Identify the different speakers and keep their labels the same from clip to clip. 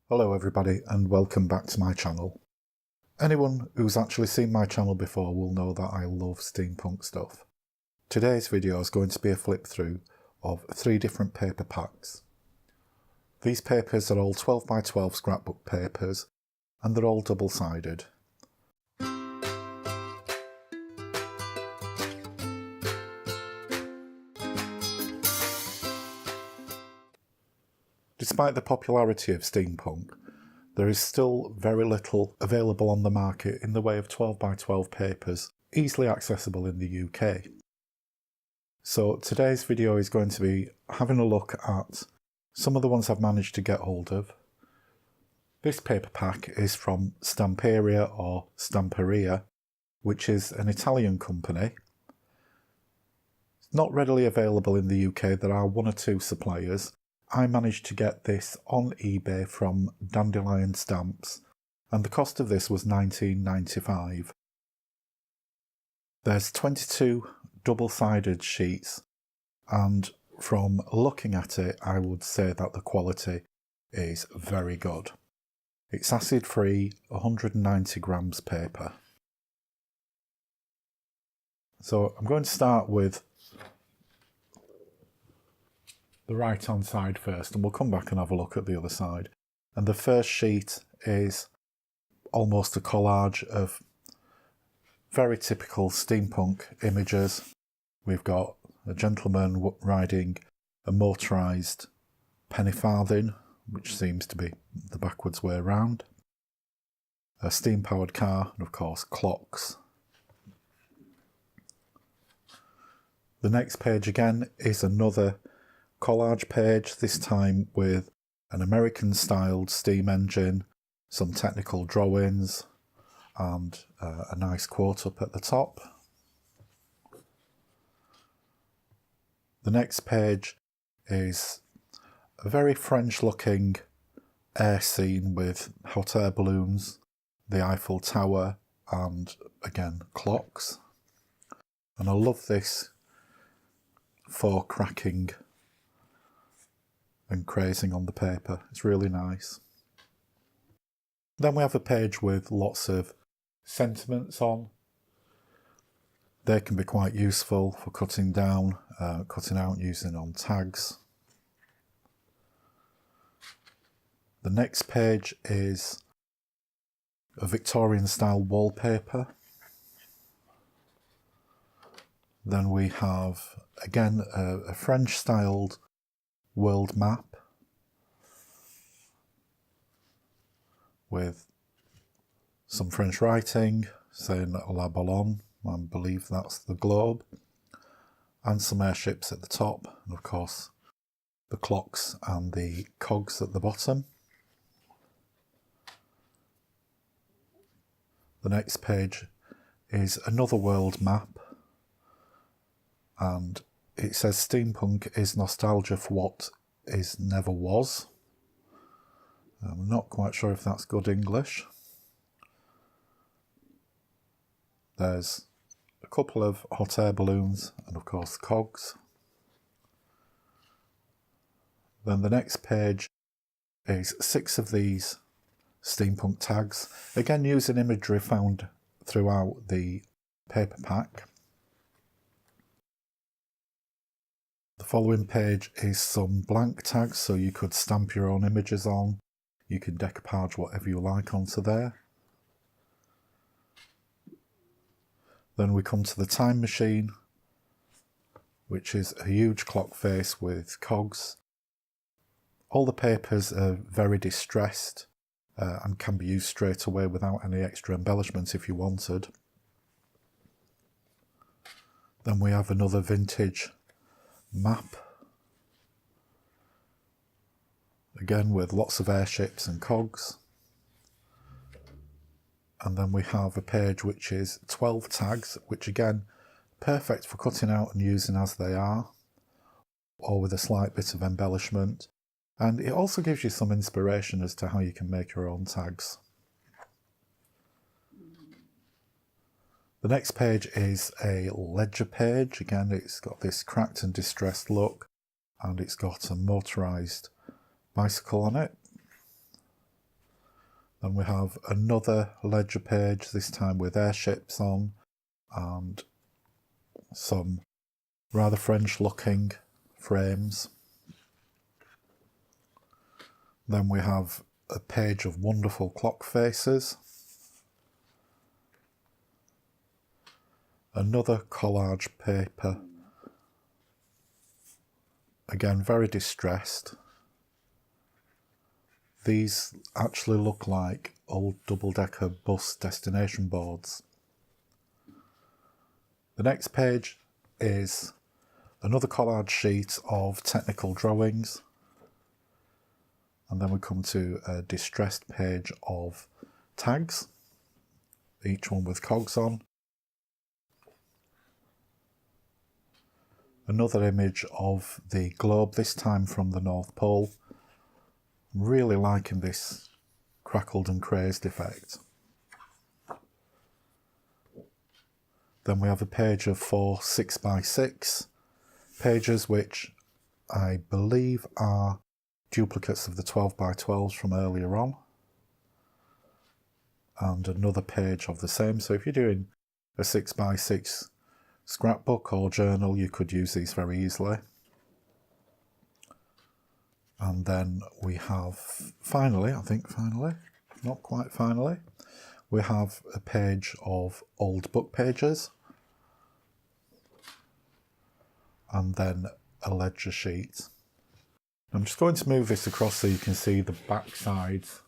Speaker 1: Hello everybody and welcome back to my channel. Anyone who's actually seen my channel before will know that I love steampunk stuff. Today's video is going to be a flip through of 3 different paper packs. These papers are all 12 by 12 scrapbook papers and they're all double-sided. Despite the popularity of steampunk, there is still very little available on the market in the way of 12 by 12 papers, easily accessible in the UK. So today's video is going to be having a look at some of the ones I've managed to get hold of. This paper pack is from Stamperia or Stamperia, which is an Italian company. It's not readily available in the UK, there are 1 or 2 suppliers. I managed to get this on eBay from Dandelion Stamps, and the cost of this was £19.95. There's 22 double-sided sheets, and from looking at it I would say that the quality is very good. It's acid-free, 190 grams paper. So I'm going to start with the right hand side first, and we'll come back and have a look at the other side. And the first sheet is almost a collage of very typical steampunk images. We've got a gentleman riding a motorised penny farthing, which seems to be the backwards way around, a steam powered car, and of course clocks. The next page again is another collage page, this time with an American styled steam engine, some technical drawings and a nice quote up at the top. The next page is a very French looking air scene with hot air balloons, the Eiffel Tower and again clocks. And I love this faux cracking and crazing on the paper. It's really nice. Then we have a page with lots of sentiments on. They can be quite useful for cutting down, cutting out, using on tags. The next page is a Victorian style wallpaper. Then we have again a French styled world map with some French writing saying La Ballon, I believe that's the globe, and some airships at the top, and of course the clocks and the cogs at the bottom. The next page is another world map, and it says steampunk is nostalgia for what is never was. I'm not quite sure if that's good English. There's a couple of hot air balloons and of course cogs. Then the next page is 6 of these steampunk tags, again using imagery found throughout the paper pack. The following page is some blank tags, so you could stamp your own images on. You can decoupage whatever you like onto there. Then we come to the time machine, which is a huge clock face with cogs. All the papers are very distressed and can be used straight away without any extra embellishment if you wanted. Then we have another vintage map, again with lots of airships and cogs. And then we have a page which is 12 tags, which again perfect for cutting out and using as they are, or with a slight bit of embellishment, and it also gives you some inspiration as to how you can make your own tags. The next page is a ledger page. Again, it's got this cracked and distressed look, and it's got a motorised bicycle on it. Then we have another ledger page, this time with airships on and some rather French looking frames. Then we have a page of wonderful clock faces. Another collage paper, again very distressed. These actually look like old double-decker bus destination boards. The next page is another collage sheet of technical drawings, and then we come to a distressed page of tags, each one with cogs on. Another image of the globe, this time from the North Pole. I'm really liking this crackled and crazed effect. Then we have a page of 4 6x6 pages, which I believe are duplicates of the 12x12s from earlier on. And another page of the same. So if you're doing a 6x6 scrapbook or journal, you could use these very easily. And then we have finally, not quite finally, we have a page of old book pages, and then a ledger sheet. I'm just going to move this across so you can see the back sides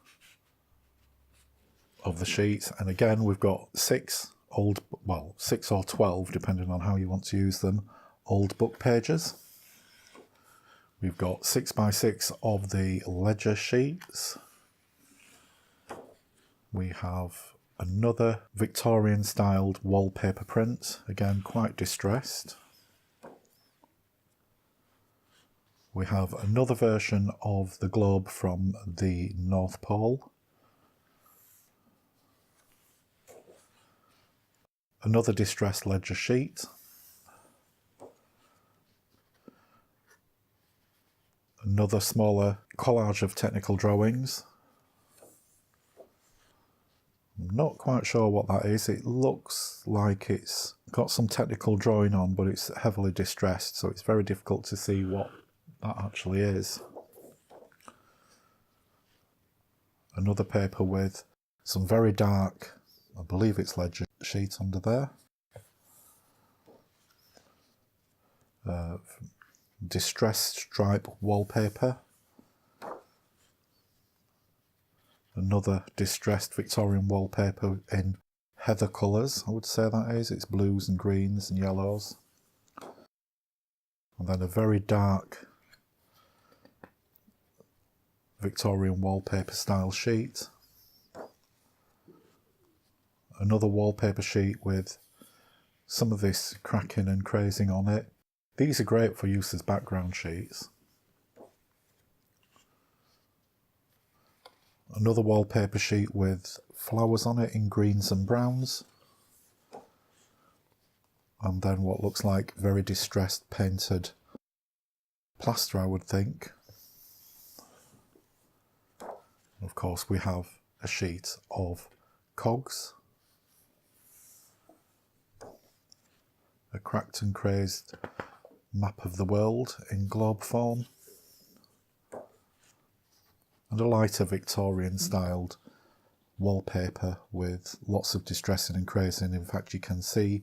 Speaker 1: of the sheet. And again, we've got 6 or 12, depending on how you want to use them, old book pages. We've got 6x6 of the ledger sheets. We have another Victorian styled wallpaper print, again quite distressed. We have another version of the globe from the North Pole. Another distressed ledger sheet. Another smaller collage of technical drawings. I'm not quite sure what that is. It looks like it's got some technical drawing on, but it's heavily distressed, so it's very difficult to see what that actually is. Another paper with some very dark, I believe it's ledger sheet under there. Distressed stripe wallpaper. Another distressed Victorian wallpaper in heather colours, I would say that is. It's blues and greens and yellows. And then a very dark Victorian wallpaper style sheet. Another wallpaper sheet with some of this cracking and crazing on it. These are great for use as background sheets. Another wallpaper sheet with flowers on it in greens and browns. And then what looks like very distressed painted plaster, I would think. And of course we have a sheet of cogs. A cracked and crazed map of the world in globe form. And a lighter Victorian styled wallpaper with lots of distressing and crazing. In fact, you can see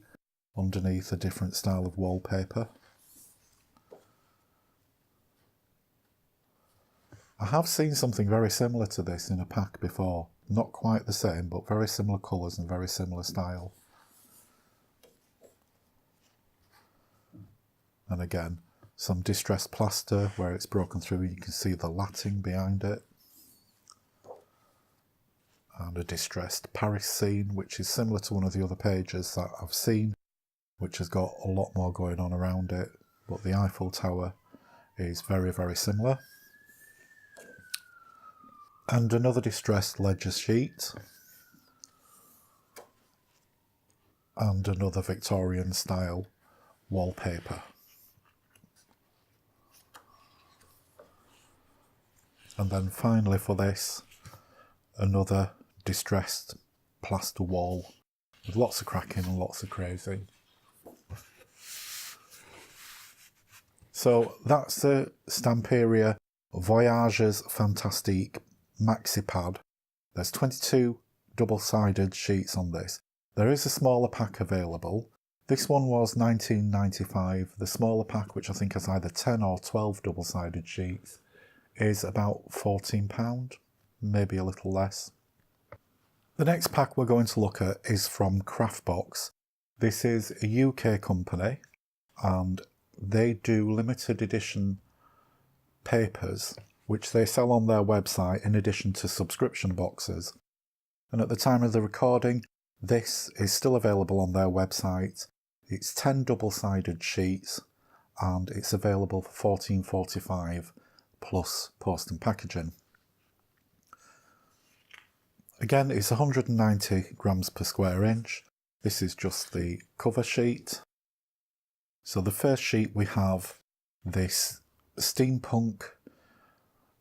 Speaker 1: underneath a different style of wallpaper. I have seen something very similar to this in a pack before. Not quite the same, but very similar colours and very similar style. And again, some distressed plaster where it's broken through. You can see the latting behind it. And a distressed Paris scene, which is similar to one of the other pages that I've seen, which has got a lot more going on around it. But the Eiffel Tower is very, very similar. And another distressed ledger sheet. And another Victorian style wallpaper. And then finally for this, another distressed plaster wall with lots of cracking and lots of crazy. So that's the Stamperia Voyages Fantastique Maxi Pad. There's 22 double-sided sheets on this. There is a smaller pack available. This one was $19.95. The smaller pack, which I think has either 10 or 12 double-sided sheets, is about £14, maybe a little less. The next pack we're going to look at is from Scrapbook. This is a UK company, and they do limited edition papers, which they sell on their website in addition to subscription boxes. And at the time of the recording, this is still available on their website. It's 10 double-sided sheets, and it's available for $14.45 plus post and packaging. Again, it's 190 grams per square inch. This is just the cover sheet. So the first sheet, we have this Steampunk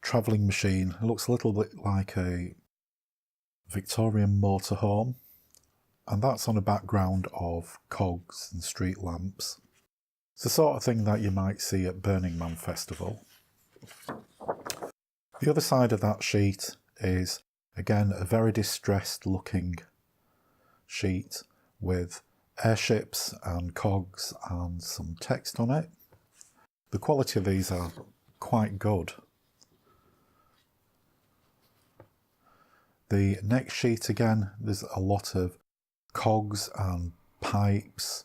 Speaker 1: travelling machine. It looks a little bit like a Victorian motorhome, and that's on a background of cogs and street lamps. It's the sort of thing that you might see at Burning Man Festival. The other side of that sheet is, again, a very distressed looking sheet with airships and cogs and some text on it. The quality of these are quite good. The next sheet, again, there's a lot of cogs and pipes,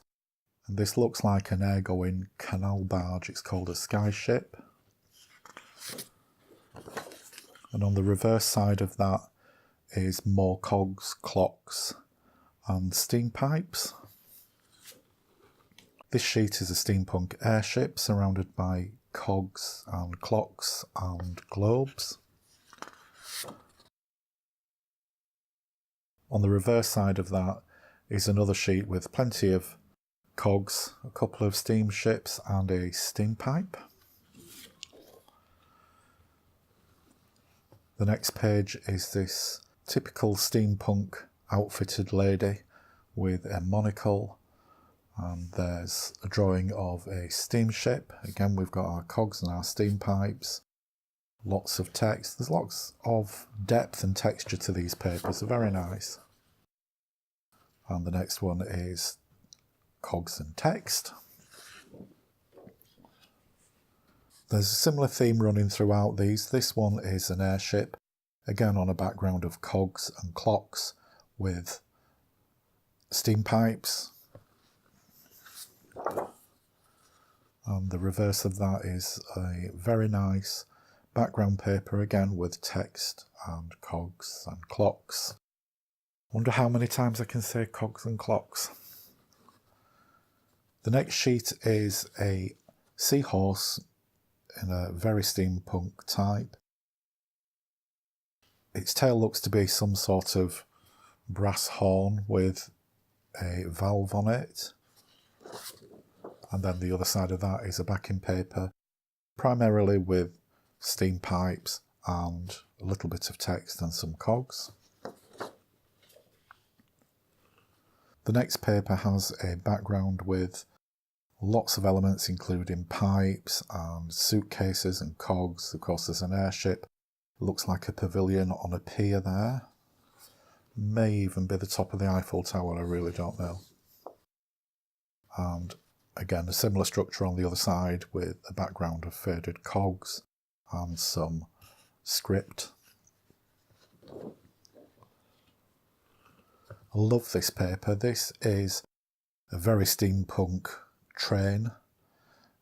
Speaker 1: and this looks like an air-going canal barge. It's called a skyship. And on the reverse side of that is more cogs, clocks and steam pipes. This sheet is a steampunk airship surrounded by cogs and clocks and globes. On the reverse side of that is another sheet with plenty of cogs, a couple of steamships and a steam pipe. The next page is this typical steampunk outfitted lady with a monocle, and there's a drawing of a steamship. Again, we've got our cogs and our steam pipes, lots of text. There's lots of depth and texture to these papers. They're very nice. And the next one is cogs and text. There's a similar theme running throughout these. This one is an airship, again on a background of cogs and clocks with steam pipes. And the reverse of that is a very nice background paper, again with text and cogs and clocks. Wonder how many times I can say cogs and clocks. The next sheet is a Seahorse in a very steampunk type. Its tail looks to be some sort of brass horn with a valve on it. And then the other side of that is a backing paper, primarily with steam pipes and a little bit of text and some cogs. The next paper has a background with lots of elements, including pipes and suitcases and cogs. Of course, there's an airship. It looks like a pavilion on a pier there. May even be the top of the Eiffel Tower, I really don't know. And again, a similar structure on the other side with a background of faded cogs and some script. I love this paper. This is a very steampunk train,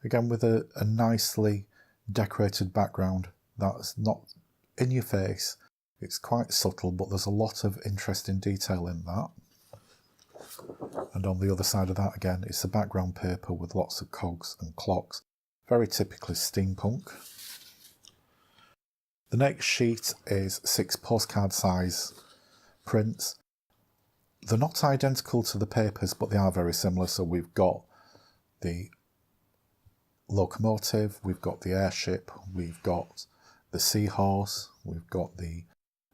Speaker 1: again with a nicely decorated background that's not in your face. It's quite subtle, but there's a lot of interesting detail in that. And on the other side of that, again, it's a background paper with lots of cogs and clocks, very typically steampunk. The next sheet is 6 postcard size prints. They're not identical to the papers, but they are very similar. So we've got the locomotive, we've got the airship, we've got the Seahorse, we've got the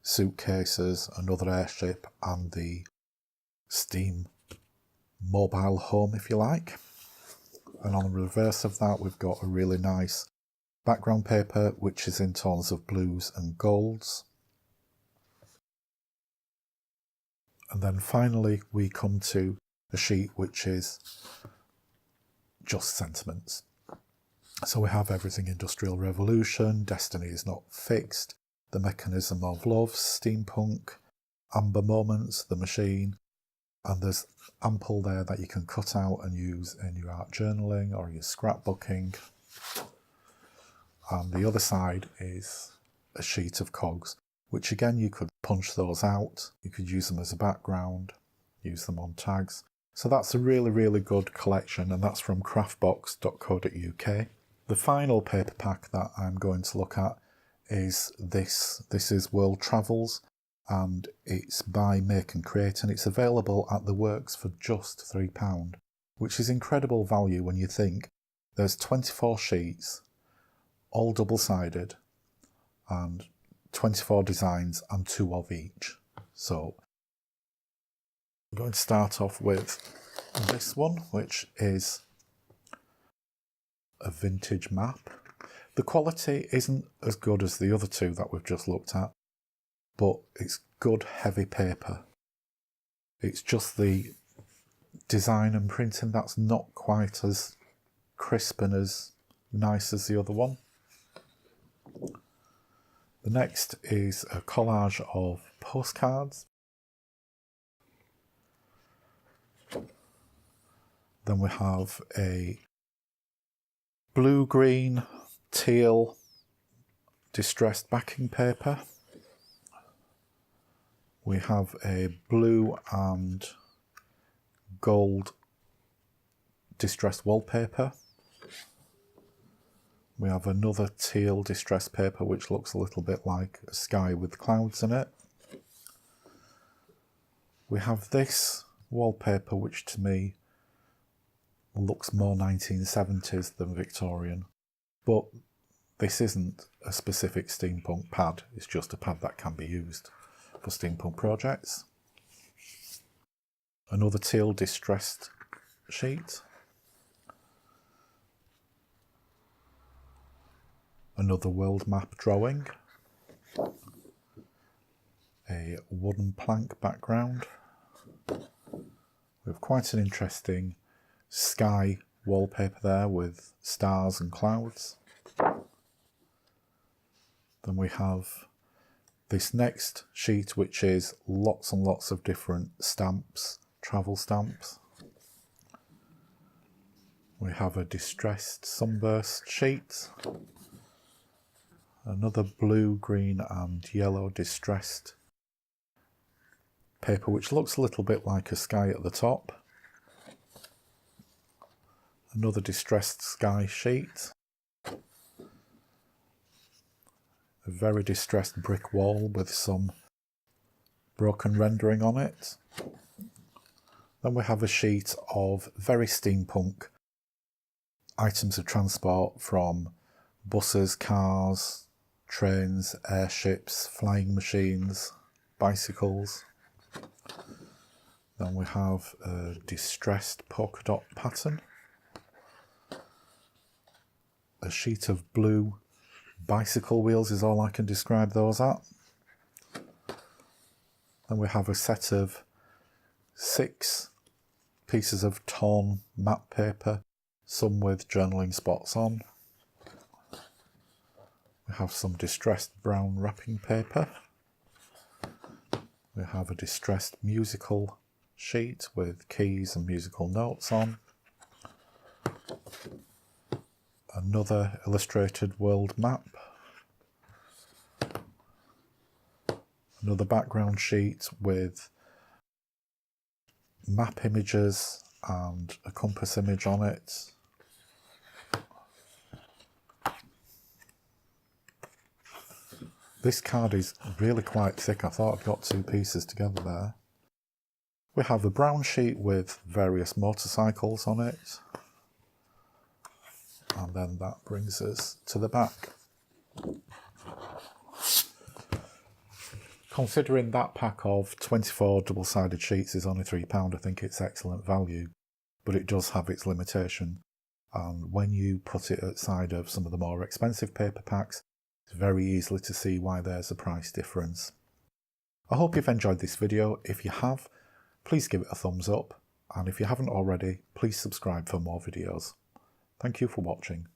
Speaker 1: suitcases, another airship, and the Steam mobile home, if you like. And on the reverse of that, we've got a really nice background paper, which is in tones of blues and golds. And then finally, we come to a sheet which is just sentiments. So we have everything Industrial Revolution, Destiny is Not Fixed, The Mechanism of Love, Steampunk, Amber Moments, The Machine, and there's ample there that you can cut out and use in your art journaling or your scrapbooking. And the other side is a sheet of cogs, which again you could punch those out, you could use them as a background, use them on tags. So that's a really, really good collection, and that's from craftbox.co.uk. The final paper pack that I'm going to look at is this. This is World Travels, and it's by Make and Create, and it's available at the Works for just £3, which is incredible value when you think there's 24 sheets, all double-sided, and 24 designs and 2 of each. So I'm going to start off with this one, which is a vintage map. The quality isn't as good as the other two that we've just looked at, but it's good heavy paper. It's just the design and printing that's not quite as crisp and as nice as the other one. The next is a collage of postcards. Then we have a blue, green, teal distressed backing paper. We have a blue and gold distressed wallpaper. We have another teal distressed paper which looks a little bit like a sky with clouds in it. We have this wallpaper which to me looks more 1970s than Victorian, but this isn't a specific steampunk pad, it's just a pad that can be used for steampunk projects. Another teal distressed sheet. Another world map drawing. A wooden plank background. We have quite an interesting sky wallpaper there with stars and clouds. Then we have this next sheet which is lots and lots of different stamps, travel stamps. We have a distressed sunburst sheet. Another blue, green and yellow distressed paper which looks a little bit like a sky at the top. Another distressed sky sheet. A very distressed brick wall with some broken rendering on it. Then we have a sheet of very steampunk items of transport from buses, cars, trains, airships, flying machines, bicycles. Then we have a distressed polka dot pattern. A sheet of blue bicycle wheels is all I can describe those at. Then we have a set of 6 pieces of torn map paper, some with journaling spots on. We have some distressed brown wrapping paper. We have a distressed musical sheet with keys and musical notes on. Another illustrated world map. Another background sheet with map images and a compass image on it. This card is really quite thick. I thought I'd got 2 pieces together there. We have a brown sheet with various motorcycles on it. And then that brings us to the back. Considering that pack of 24 double-sided sheets is only £3, I think it's excellent value, but it does have its limitation. And when you put it outside of some of the more expensive paper packs, it's very easy to see why there's a price difference. I hope you've enjoyed this video. If you have, please give it a thumbs up, and if you haven't already, please subscribe for more videos. Thank you for watching.